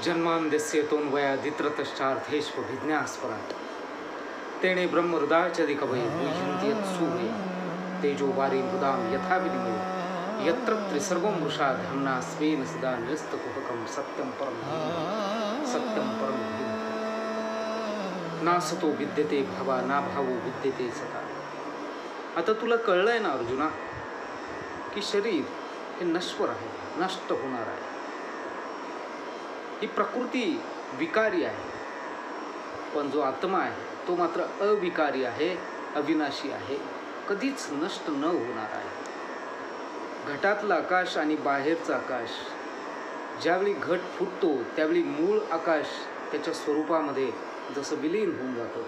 जन्मांद्यस्य तोन्वयादित्रतश्चार्थेष्वभिज्ञास्परात् तेने ब्रह्महृदाचदिकवै मुह्यन्त्यत्सूर्य तेजो वारी मृदां यथा विनिमयो यत्र त्रिसर्वं मृषा धाम्ना स्वेन सदा निरस्तकुहकं सत्यं परं नासतो विद्यते भावा ना भावो विद्यते सता. आता तुला कळलंय ना अर्जुना की शरीर हे नश्वर आहे, नष्ट होणार आहे. ही प्रकृती विकारी आहे, पण जो आत्मा आहे तो मात्र अविकारी आहे, अविनाशी आहे, कधीच नष्ट न होणार आहे. घटातलं आकाश आणि बाहेरचं आकाश ज्यावेळी घट फुटतो त्यावेळी मूळ आकाश त्याच्या स्वरूपामध्ये जसं विलीन होऊन जातं,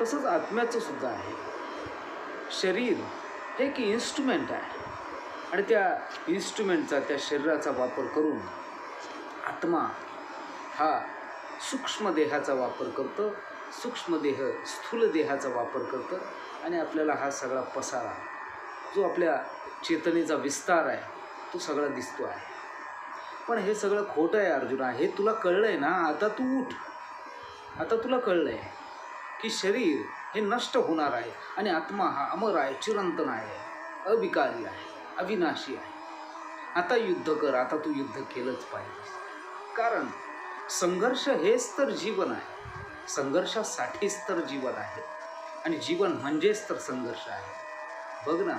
तसंच आत्म्याचं सुद्धा आहे. शरीर हे एक इन्स्ट्रुमेंट आहे आणि त्या इन्स्ट्रुमेंटचा, त्या शरीराचा वापर करून आत्मा हा सूक्ष्म देहाचा वापर करतो, सूक्ष्म देह स्थूल देहाचा वापर करतं आणि आपल्याला हा सगळा पसारा जो आपल्या चेतनेचा विस्तार आहे तो सगळा दिसतो आहे. पण हे सगळं खोटं आहे अर्जुना. हे तुला कळलं आहे ना. आता तू उठ. आता तुला कळलं आहे की शरीर हे नष्ट होणार आहे आणि आत्मा हा अमर आहे, चिरंतन आहे, अविकारी आहे, अविनाशी आहे. आता युद्ध कर. आता तू युद्ध केलंच पाहिजे, कारण संघर्ष हेच तर जीवन आहे. संघर्षासाठीच तर जीवन आहे आणि जीवन म्हणजेच तर संघर्ष आहे. बघ ना,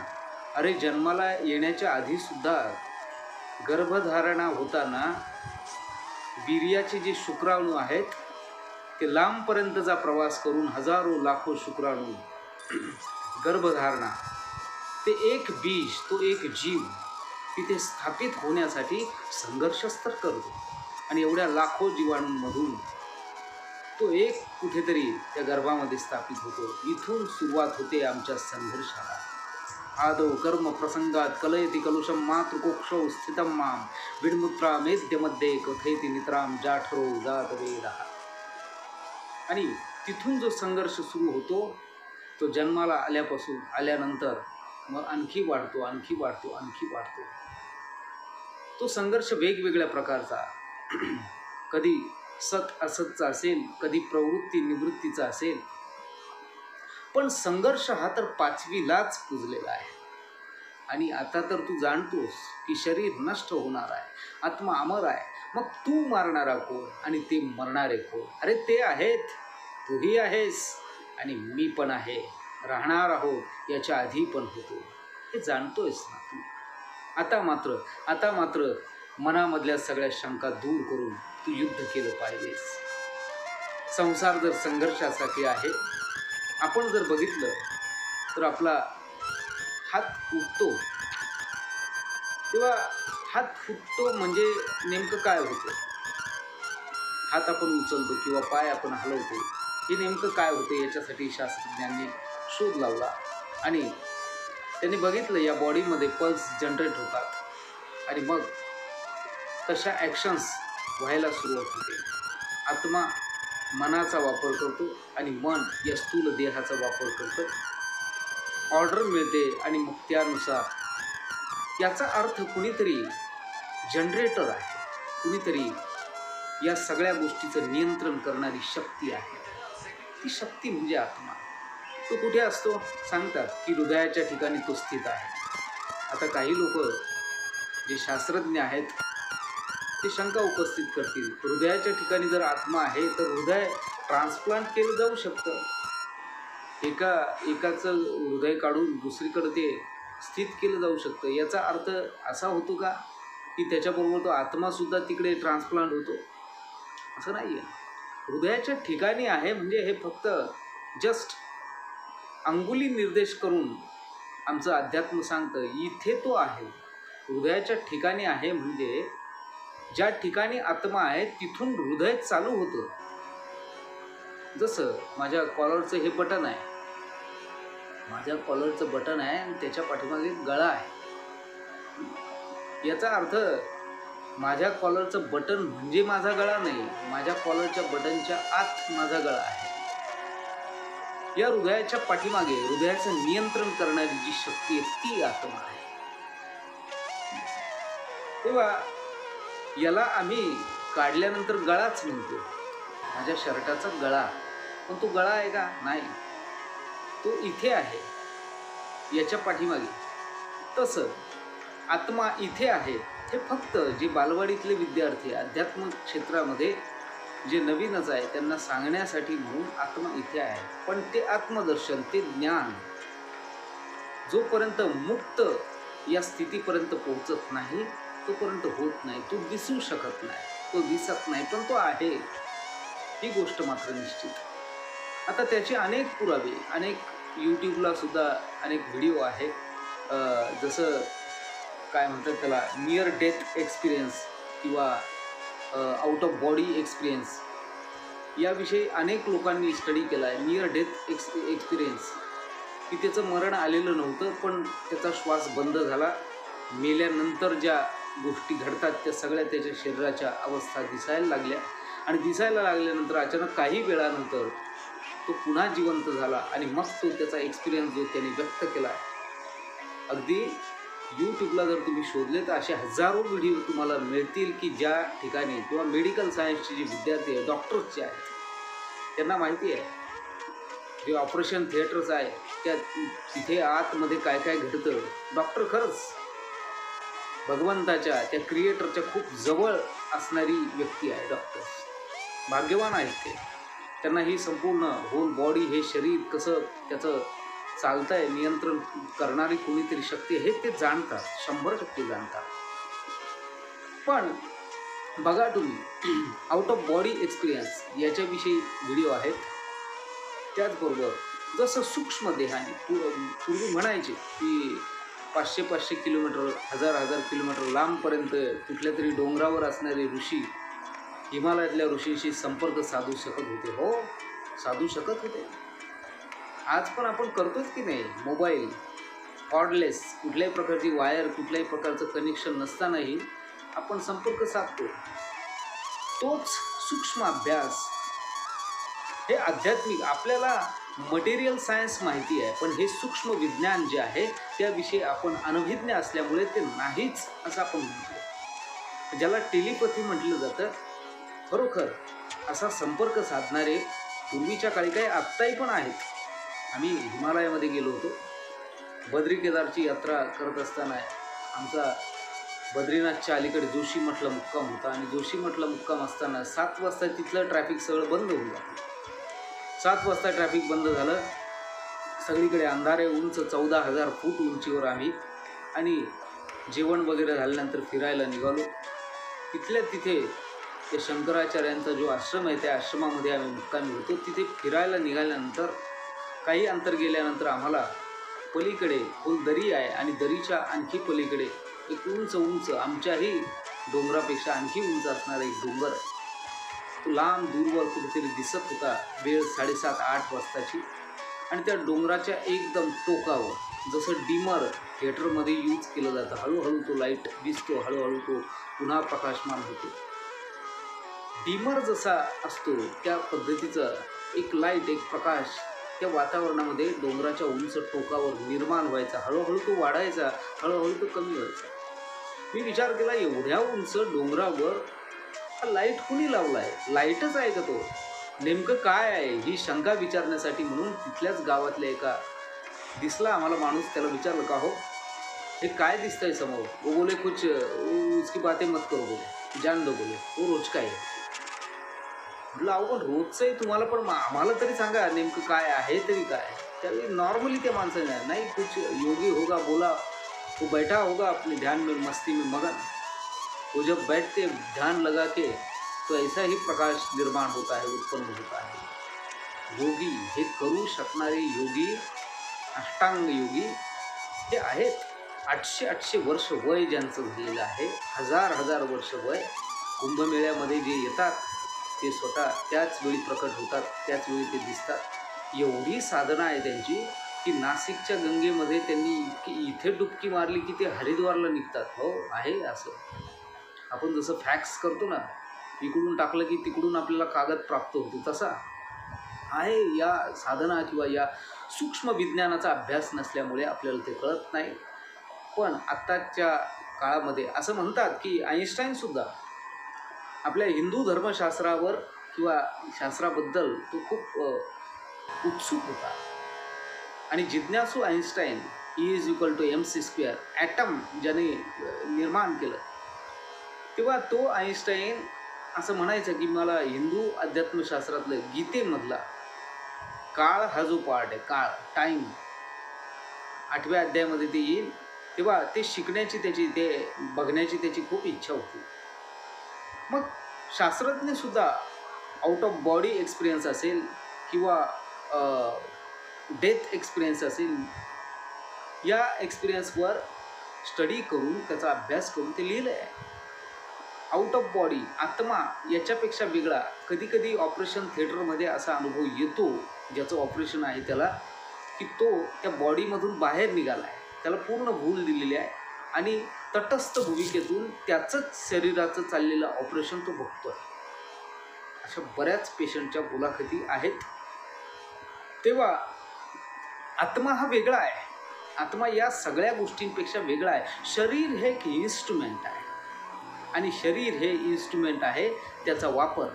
अरे जन्माला येण्याच्या आधीसुद्धा गर्भधारणा होताना वीर्याचे जे शुक्राणू आहेत ते लांबपर्यंतचा प्रवास करून हजारो लाखो शुक्राणू गर्भधारणा, ते एक बीज, तो एक जीव तिथे स्थापित होण्यासाठी संघर्षच तर करतो आणि एवढ्या लाखो जीवाणूंमधून तो एक कुठेतरी त्या गर्भामध्ये स्थापित होतो. इथून सुरुवात होते आमच्या संघर्षाला. आदौ कर्म प्रसंगात कलयति कलुषम मातृकोक्षौ स्थितं माम विड्मुत्रा मेद्यमध्ये कथयति नितराम जाठरो जातवेदः. आणि तिथून जो संघर्ष सुरू होतो तो जन्माला आल्यापासून आल्यानंतर मग आणखी वाढतो, आणखी वाढतो, आणखी वाढतो. तो संघर्ष वेगवेगळ्या प्रकारचा, कधी सत असतचा असेल, कधी प्रवृत्ती निवृत्तीचा असेल, पण संघर्ष हा तर पाचवीलाच पुजलेला आहे. आणि आता तर तू जाणतोस की शरीर नष्ट होणार आहे, आत्मा अमर आहे. मग तू मारणारा कोण आणि ते मरणारे कोण? अरे ते आहेत, तूही आहेस आणि मी पण आहे, राहणार आहोत, याच्या आधी पण होतो, हे जाणतोयस ना तू. आता मात्र मनामधल्या सगळ्या शंका दूर करून तू युद्ध केलं पाहिजेस. संसार जर संघर्षासाठी आहे, आपण जर बघितलं तर आपला हात फुटतो, तेव्हा हात फुटतो म्हणजे नेमकं काय होतं? हात आपण उचलतो किंवा पाय आपण हलवतो, हे नेमकं काय होतं? याच्यासाठी शास्त्रज्ञांनी शोध लावला आणि त्यांनी बघितलं या बॉडीमध्ये पल्स जनरेट होतात आणि मग तशा ॲक्शन्स व्हायला सुरुवात होते. आत्मा मनाचा वापर करतो आणि मन या स्थूल देहाचा वापर करतं. ऑर्डर मिळते आणि मग त्यानुसार याचा अर्थ कुणीतरी जनरेटर आहे, कुणीतरी या सगळ्या गोष्टीचं नियंत्रण करणारी शक्ती आहे. ती शक्ती म्हणजे आत्मा. तो कुठे असतो? सांगतात की हृदयाच्या ठिकाणी तो स्थित आहे. आता काही लोक जे शास्त्रज्ञ आहेत ते शंका उपस्थित करतील, हृदयाच्या ठिकाणी जर आत्मा आहे तर हृदय ट्रान्सप्लांट केलं जाऊ शकतं. एकाचं हृदय काढून दुसरीकडे ते स्थित केलं जाऊ शकतं. याचा अर्थ असा होतो का की त्याच्याबरोबर तो आत्मासुद्धा तिकडे ट्रान्सप्लांट होतो? असं नाही आहे. हृदयाच्या ठिकाणी आहे म्हणजे हे फक्त जस्ट अंगुली निर्देश करून आमचं अध्यात्म सांगतं इथे तो आहे. हृदयाच्या ठिकाणी आहे म्हणजे ज्या ठिकाणी आत्मा आहे तिथून हृदय चालू होतं. जसं माझ्या कॉलरचं हे बटन आहे, माझ्या कॉलरचं बटन आहे आणि त्याच्या पाठीमागे गळा आहे. याचा अर्थ माझ्या कॉलरचं बटन म्हणजे माझा गळा नाही, माझ्या कॉलरच्या बटनच्या आत माझा गळा आहे. या हृदयाच्या पाठीमागे हृदयाचं नियंत्रण करणारी जी शक्ती आहे ती आत्मा आहे. तेव्हा याला आम्ही काढल्यानंतर गळाच म्हणतो, माझ्या शर्टाचा गळा, पण तो गळा आहे का? नाही, तो इथे आहे, याच्या पाठीमागे. तसं आत्मा इथे आहे. हे फक्त जे बालवाडीतले विद्यार्थी अध्यात्म क्षेत्रामध्ये जे नवीनच आहे त्यांना सांगण्यासाठी म्हणून आत्मा इथे आहे. पण ते आत्मदर्शन, ते ज्ञान जोपर्यंत मुक्त या स्थितीपर्यंत पोहोचत नाही तोपर्यंत होत नाही. तो दिसू शकत नाही, तो दिसत नाही, पण तो आहे, ही गोष्ट मात्र निश्चित. आता त्याचे अनेक पुरावे, अनेक यूट्यूबला सुद्धा अनेक व्हिडिओ आहे. जसं काय म्हणतात त्याला, नियर डेथ एक्सपिरियन्स किंवा आउट ऑफ बॉडी एक्सपिरियन्स, याविषयी अनेक लोकांनी स्टडी केला आहे. नियर डेथ एक्सपिरियन्स की त्याचं मरण आलेलं नव्हतं, पण त्याचा श्वास बंद झाला, मेल्यानंतर ज्या गोष्टी घडतात त्या सगळ्या त्याच्या शरीराच्या अवस्था दिसायला लागल्या, आणि दिसायला लागल्यानंतर अचानक काही वेळानंतर तो पुन्हा जिवंत झाला, आणि मग तो त्याचा एक्सपिरियन्स जो त्याने व्यक्त केला. अगदी यूट्यूबला जर तुम्ही शोधले तर असे हजारो व्हिडिओ तुम्हाला मिळतील की ज्या ठिकाणी किंवा मेडिकल सायन्सचे जे विद्यार्थी आहे, डॉक्टर्सचे आहेत, त्यांना माहिती आहे जे ऑपरेशन थिएटर्स आहे त्या तिथे आतमध्ये काय काय घडतं. डॉक्टर खरंच भगवंताच्या, त्या क्रिएटरच्या खूप जवळ असणारी व्यक्ती आहे. डॉक्टर्स भाग्यवान आहेत ते. त्यांना ही संपूर्ण होल बॉडी, हे शरीर कसं त्याचं चालतं आहे, नियंत्रण करणारी कोणीतरी शक्ती हे ते जाणतात, 100% जाणतात. पण बघा तुम्ही, आउट ऑफ बॉडी एक्सपिरियन्स याच्याविषयी व्हिडिओ आहेत. त्याचबरोबर जसं सूक्ष्म देहाने पूर्वी म्हणायचे की 500-500 किलोमीटर, 1000-1000 किलोमीटर लांबपर्यंत कुठल्या तरी डोंगरावर असणारे ऋषी हिमालयातल्या ऋषींशी संपर्क साधू शकत होते. हो, साधू शकत होते. आज पण आपण करतोच की नाही. मोबाईल कॉर्डलेस, कुठल्याही प्रकारची वायर, कुठल्याही प्रकारचं कनेक्शन नसतानाही आपण संपर्क साधतो. तोच सूक्ष्म अभ्यास, हे आध्यात्मिक, आपल्याला मटेरियल सायन्स माहिती आहे, पण हे सूक्ष्म विज्ञान जे आहे त्याविषयी आपण अनभिज्ञ असल्यामुळे ते नाहीच असं आपण म्हणतो. ज्याला टेलिपॅथी म्हटलं जातं. खरोखर असा संपर्क साधणारे पूर्वीच्या काळी काही आत्ताही पण आहेत. आम्ही हिमालयामध्ये गेलो होतो. बद्री केदारची यात्रा करत असताना आमचा बद्रीनाथच्या अलीकडे जोशीमठला मुक्काम होता, आणि जोशीमठला मुक्काम असताना 7 वाजता तिथलं ट्रॅफिक सगळं बंद होऊन जातं. 7 वाजता ट्रॅफिक बंद झालं, सगळीकडे अंधारे, उंच 14,000 फूट उंचीवर आम्ही, आणि जेवण वगैरे झाल्यानंतर फिरायला निघालो. तिथल्या तिथे त्या शंकराचार्यांचा जो आश्रम आहे त्या आश्रमामध्ये आम्ही मुक्कामी होतो. तिथे फिरायला निघाल्यानंतर काही अंतर गेल्यानंतर आम्हाला पलीकडे खोल दरी आहे, आणि दरीच्या आणखी पलीकडे एक उंच आमच्याही डोंगरापेक्षा आणखी उंच असणारा एक डोंगर आहे. तो लांब दूरवर कुठेतरी दिसत होता. वेळ 7:30-8 वाजताची, आणि त्या डोंगराच्या एकदम टोकावर, जसं डिमर थिएटरमध्ये यूज केलं जातं, हळूहळू तो लाईट दिसतो, हळूहळू तो पुन्हा प्रकाशमान होतो. डिमर जसा असतो त्या पद्धतीचं एक लाईट, एक प्रकाश त्या वातावरणामध्ये डोंगराच्या उंच टोकावर निर्माण व्हायचा. हळूहळू तो वाढायचा, हळूहळू तो कमी व्हायचा. मी विचार केला, एवढ्या उंच डोंगरावर हा लाईट कुणी लावला आहे? लाईटच आहे का तो? नेमकं काय आहे ही शंका विचारण्यासाठी म्हणून तिथल्याच गावातल्या एका दिसला आम्हाला माणूस. त्याला विचारलं, का हो, हे काय दिसतंय समोर? वो बोले कुछ उसकी बातें मत करो, बोले जान दो, बोले वो रोज काय आहे. म्हटलं, अहो पण रोजचं आहे तुम्हाला, पण आम्हाला तरी सांगा नेमकं काय आहे तरी काय. त्यावेळी नॉर्मली त्या माणसाने, नाही कुछ योगी होगा, बोला वो बैठा होगा अपने ध्यान में, मस्ती में मगन, वो जब बैठते ध्यान लगा के तो ऐसा ही प्रकाश निर्माण होता है, उत्पन्न होता है. योगी, हे करू शकणारे योगी, अष्टांग योगी हे आहेत. 800 वर्ष वय ज्यांचं झालेलं आहे, 1000 वर्ष वय. कुंभमेळ्यामध्ये जे येतात ते स्वतः त्याच वेळी प्रकट होतात, त्याच वेळी ते दिसतात. एवढी साधना आहे त्यांची की नाशिकच्या गंगेमध्ये त्यांनी इथे डुबकी मारली की ते हरिद्वारला निघतात. हो, आहे असं. आपण जसं फॅक्स करतो ना, इकडून टाकलं की तिकडून आपल्याला कागद प्राप्त होतो, तसा आहे. या साधना किंवा या सूक्ष्म विज्ञानाचा अभ्यास नसल्यामुळे आपल्याला ते कळत नाही. पण आत्ताच्या काळामध्ये असं म्हणतात की आईन्स्टाईनसुद्धा आपल्या हिंदू धर्मशास्त्रावर किंवा शास्त्राबद्दल तो खूप उत्सुक होता. आणि जिज्ञासू आईन्स्टाईन E=mc², ॲटम ज्याने निर्माण केलं, तेव्हा तो आईन्स्टाईन असं म्हणायचं की मला हिंदू अध्यात्मशास्त्रातलं गीतेमधला काळ हा जो पार्ट आहे, काळ, टाईम, 8व्या अध्यायामध्ये ते येईल, तेव्हा ते शिकण्याची त्याची, ते बघण्याची त्याची खूप इच्छा होती. मग शास्त्रज्ञसुद्धा आउट ऑफ बॉडी एक्सपिरियन्स असेल किंवा डेथ एक्सपिरियन्स असेल, या एक्सपिरियन्सवर स्टडी करून, त्याचा अभ्यास करून ते लिहिलं आहे. आउट ऑफ बॉडी, आत्मा याच्यापेक्षा वेगळा. कधी कधी ऑपरेशन थिएटरमध्ये असा अनुभव येतो, ज्याचं ऑपरेशन आहे त्याला, की तो त्या बॉडीमधून बाहेर निघाला आहे, त्याला पूर्ण भूल दिलेली आहे आणि तटस्थ भूमिकेतून त्याचंच शरीराचं चाललेलं ऑपरेशन तो बघतो आहे. अशा बऱ्याच पेशंटच्या मुलाखती आहेत. तेव्हा आत्मा हा वेगळा आहे. आत्मा या सगळ्या गोष्टींपेक्षा वेगळा आहे. शरीर हे एक इन्स्ट्रुमेंट आहे आणि शरीर हे इन्स्ट्रुमेंट आहे, त्याचा वापर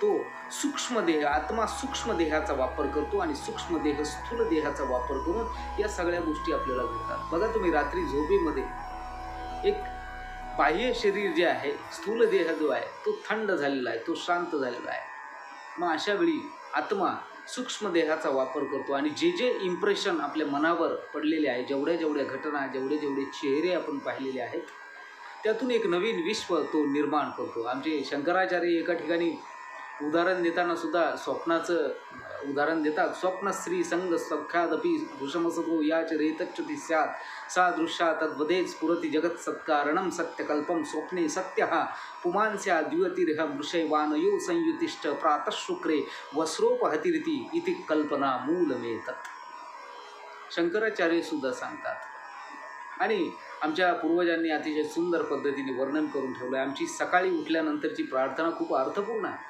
तो सूक्ष्म देह, आत्मा सूक्ष्म देहाचा वापर करतो आणि सूक्ष्म देह स्थूल देहाचा वापर करून या सगळ्या गोष्टी आपल्याला घडतात. बघा तुम्ही, रात्री झोपेमध्ये एक बाह्य शरीर जे आहे, स्थूल देह जो आहे तो थंड झालेला आहे, तो शांत झालेला आहे. मग अशा वेळी आत्मा सूक्ष्म देहाचा वापर करतो आणि जे जे इम्प्रेशन आपल्या मनावर पडलेले आहे, जेवढ्या जेवढ्या घटना, जेवढे जेवढे चेहरे आपण पाहिलेले आहेत, त्यातून एक नवीन विश्व तो निर्माण करतो. आमचे शंकराचार्य एका ठिकाणी उदाहरण देताना सुद्धा स्वप्नाचं उदाहरण देतात. स्वप्नस्त्री संग सख्यादपि भूषमसतो याच रेतच्युती स्यात् सा दृश्या तद्वदेच स्फुरति जगत् सत्कारणं सत्यकल्पं स्वप्ने सत्यः पुमान् स्यात् द्युतिरिह मृषैवानयो संयुतिष्ठ प्रातः शुक्रे वस्रोपहतिरिति इति कल्पना मूलमेतत्. शंकराचार्य सुद्धा सांगतात. आणि आमच्या पूर्वजांनी अतिशय सुंदर पद्धतीने वर्णन करून ठेवलं आहे. आमची सकाळी उठल्यानंतरची प्रार्थना खूप अर्थपूर्ण आहे.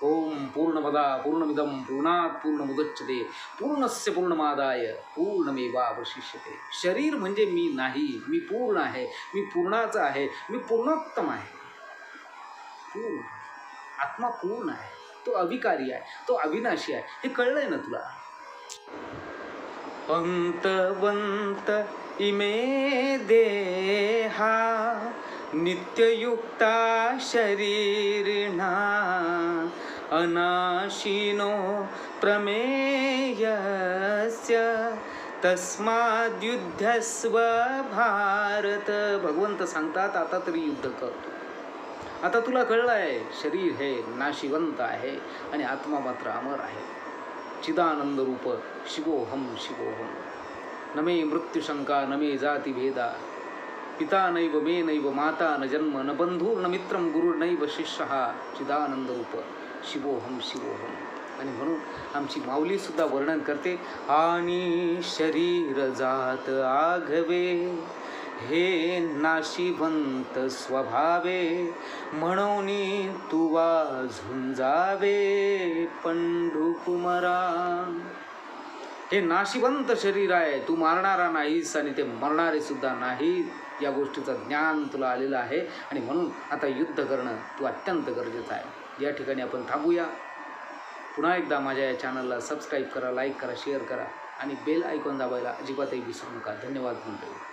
ओम पूर्णमदा पूर्णमिदं पूर्णात् पूर्णमुदच्यते पूर्णस्य पूर्णमादाय पूर्णमेवावशिष्यते. शरीर म्हणजे मी नाही, मी पूर्ण आहे, मी पूर्णाचा आहे, मी पूर्णोत्तम आहे. पूर्ण आत्मा पूर्ण आहे, तो अविकारी आहे, तो अविनाशी आहे. हे कळलंय ना तुला? अंतवंत इमे देहा नित्ययुक्ता शरीरिणा अनाशिनो प्रमेयस्य तस्माद्युद्धस्व भारत. भगवंत सांगतात, आता तरी युद्ध करतो. आता तुला कळलं आहे, शरीर हे नाशिवंत आहे आणि आत्मा मात्र अमर आहे. चिदानंद रूप शिवोहम शिवोहम. न मे मृत्युशंका न मे जातिभेदा पिता नैव मे नैव माता न जन्म न बंधू न मित्रम गुरुर्नैव शिष्य. चिदानंद रूप शिवोहम शिवोहम. आणि म्हणून आमची माऊलीसुद्धा वर्णन करते, आणि शरीर जात आघवे हे नाशिवंत स्वभावे म्हणून तू वाझून जावे पंढुकुमारा. हे नाशिवंत शरीर आहे, तू मारणारा नाहीस आणि ते मरणारे सुद्धा नाहीत. या गोष्टीचं ज्ञान तुला आलेलं आहे आणि म्हणून आता युद्ध करणं तू अत्यंत गरजेचं आहे. या ठिकाणी आपण थांबूया. पुन्हा एकदा माझ्या या चॅनलला सबस्क्राईब करा, लाईक करा, शेअर करा आणि बेल आयकॉन दाबायला अजिबातही विसरू नका. धन्यवाद मंडळी.